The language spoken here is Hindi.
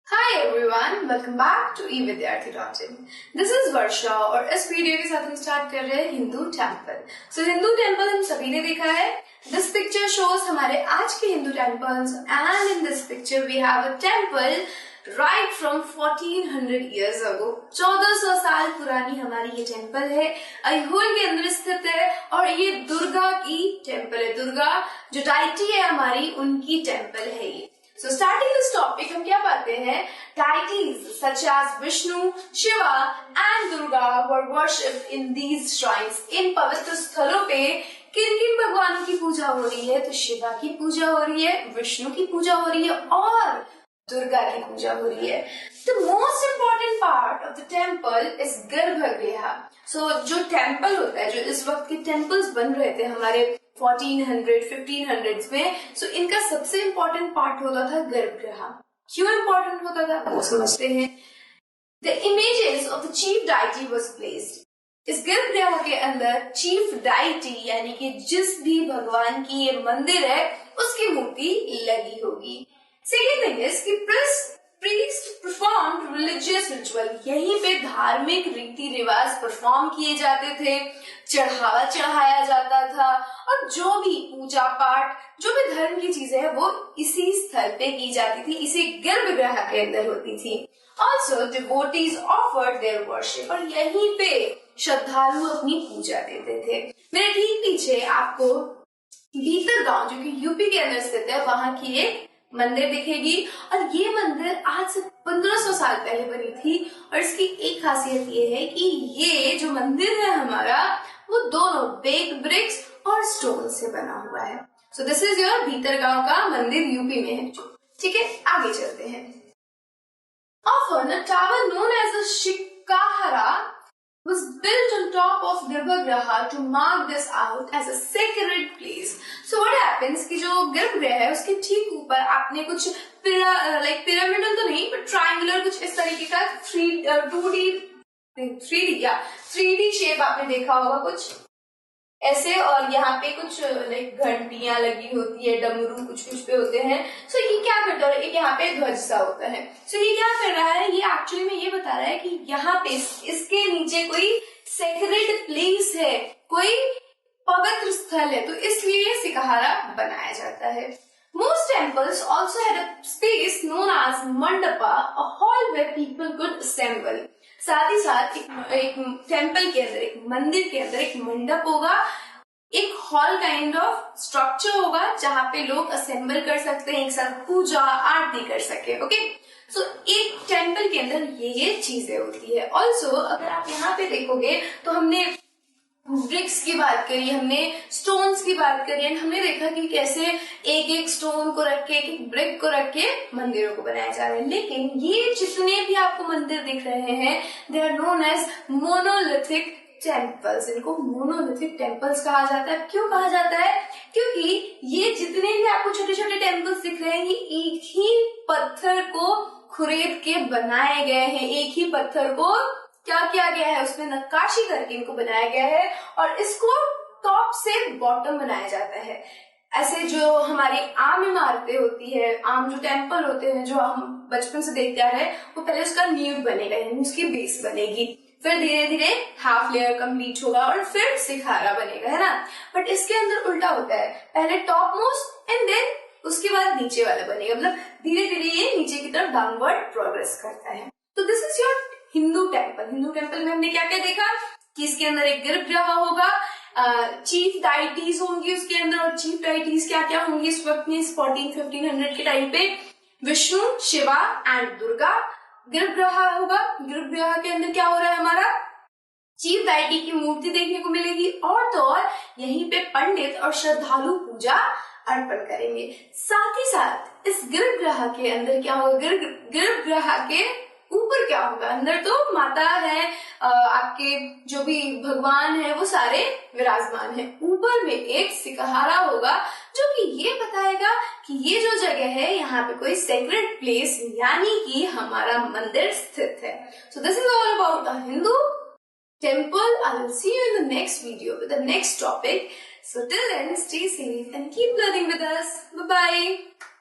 Hi everyone, welcome back to evidyarthi.in. This is वर्षा और इस वीडियो के साथ हम स्टार्ट कर रहे हैं हिंदू टेम्पल। हिंदू टेम्पल हम सभी ने देखा है। दिस पिक्चर शोज हमारे आज के Hindu temples and in this picture we have a temple right from 1400 years ago। 1400 साल पुरानी हमारी ये टेम्पल है, अयहोल के अंदर स्थित है और ये दुर्गा की टेम्पल है। दुर्गा जो डाइटी है हमारी, उनकी टेम्पल है ये। So starting this topic हम क्या पाते हैं, deities such as Vishnu, Shiva and Durga were worshipped in these shrines। इन पवित्र स्थलों पे किन किन भगवानों की पूजा हो रही है? तो शिवा की पूजा हो रही है, विष्णु की पूजा हो रही है और दुर्गा की पूजा हो रही है। The most important part of the temple is गर्भगृह। जो टेम्पल होता है, जो इस वक्त के टेम्पल्स बन रहे थे हमारे 1400, 1500s में, इनका सबसे इम्पोर्टेंट पार्ट होता था गर्भगृह। क्यों इम्पोर्टेंट होता था वो समझते हैं। The images of the chief deity was placed। इस गर्भगृह के अंदर चीफ डाइटी यानी कि जिस भी भगवान की ये मंदिर है उसकी मूर्ति लगी होगी। सेकेंड थिंग इज कि priest performed religious ritual। यहीं पे धार्मिक रीति रिवाज परफॉर्म किए जाते थे, चढ़ावा चढ़ाया जाता था और जो भी पूजा पाठ, जो भी धर्म की चीजें हैं वो इसी स्थल पे की जाती थी, इसी गर्भगृह के अंदर होती थी। Also devotees offered their worship, और यहीं पे श्रद्धालु अपनी पूजा देते थे। मेरे ठीक पीछे आपको भीतरगांव जो कि यूपी के अंदर स्थित है, वहां की एक मंदिर दिखेगी और ये मंदिर आज से 1500 साल पहले बनी थी। और इसकी एक खासियत ये है कि ये जो मंदिर है हमारा, वो दोनों बेक ब्रिक्स और स्टोन से बना हुआ है। So this is your Bhitargaon का मंदिर, यूपी में है। ठीक है, आगे चलते हैं। Often a tower known as a Shikahara was built on top of Garbhagriha to mark this out as a sacred place। So what happens कि जो गर्भगृह है उसके ठीक ऊपर आपने कुछ पिरामिडल तो नहीं बट ट्रायंगुलर कुछ इस तरीके का 3D शेप आपने देखा होगा कुछ ऐसे, और यहाँ पे कुछ घंटियां लगी होती है, डमरू कुछ पे होते हैं। ये क्या करता है, एक यहाँ पे ध्वज सा होता है। ये क्या कर रहा है, ये एक्चुअली में ये बता रहा है कि यहाँ पे इसके नीचे कोई सेक्रेड प्लेस है, कोई पवित्र स्थल है, तो इसलिए ये सिकहारा बनाया जाता है। Most temples also had a space known as mandapa, a hall where people could assemble। साथ ही साथ एक टेम्पल के अंदर, एक मंदिर के अंदर एक मंडप होगा, एक हॉल काइंड ऑफ स्ट्रक्चर होगा जहाँ पे लोग असेंबल कर सकते हैं, एक साथ पूजा आरती कर सके। ओके, एक टेम्पल के अंदर ये चीजें होती है। ऑल्सो अगर आप यहाँ पे देखोगे तो हमने ब्रिक्स की बात करी, हमने स्टोन्स की बात करी, एंड हमने देखा कि कैसे एक एक स्टोन को रख के, एक एक ब्रिक को रख के मंदिरों को बनाया जा रहा है। लेकिन ये जितने भी आपको मंदिर दिख रहे हैं, they are known as monolithic temples. इनको मोनोलिथिक टेम्पल्स कहा जाता है। क्यों कहा जाता है? क्योंकि ये जितने भी आपको छोटे छोटे टेम्पल्स दिख रहे हैं, ये एक ही पत्थर को खुरेद के बनाए गए हैं। एक ही पत्थर को क्या किया गया है, उसमें नक्काशी करके इनको बनाया गया है और इसको टॉप से बॉटम बनाया जाता है। ऐसे जो हमारी आम इमारतें होती है, आम जो टेम्पल होते हैं जो हम बचपन से देखते आ रहे हैं, वो पहले उसका नींव बनेगा, यानी उसकी बेस बनेगी, फिर धीरे धीरे हाफ लेयर कंप्लीट होगा और फिर सिखारा बनेगा, है ना। बट इसके अंदर उल्टा होता है, पहले टॉप मोस्ट एंड देन उसके बाद नीचे वाला बनेगा, मतलब धीरे धीरे ये नीचे की तरफ डाउनवर्ड प्रोग्रेस करता है। तो this is your Hindu temple. Hindu temple में हमने क्या क्या देखा कि इसके अंदर एक गर्भगृह होगा, चीफ डाइटीज होंगी उसके अंदर, और चीफ डाइटीज क्या क्या होंगी इस वक्त में 1400-1500 के टाइम पे, विष्णु, शिवा एंड दुर्गा। गर्भगृह होगा, गर्भगृह के अंदर क्या हो रहा है हमारा, चीफ डाइटी की मूर्ति देखने को मिलेगी और तो और यहीं पे पंडित और श्रद्धालु पूजा अर्पण करेंगे। साथ ही साथ इस गर्भगृह के अंदर क्या होगा, गर्भगृह के ऊपर क्या होगा, अंदर तो माता है, आपके जो भी भगवान है वो सारे विराजमान है। ऊपर में एक सिकहारा होगा जो कि ये बताएगा कि ये जो जगह है यहाँ पे कोई सेक्रेड प्लेस यानी कि हमारा मंदिर स्थित है। So this is all about the Hindu temple. I will see you in the next video with the next topic. So till then, stay safe and keep learning with us. Bye bye.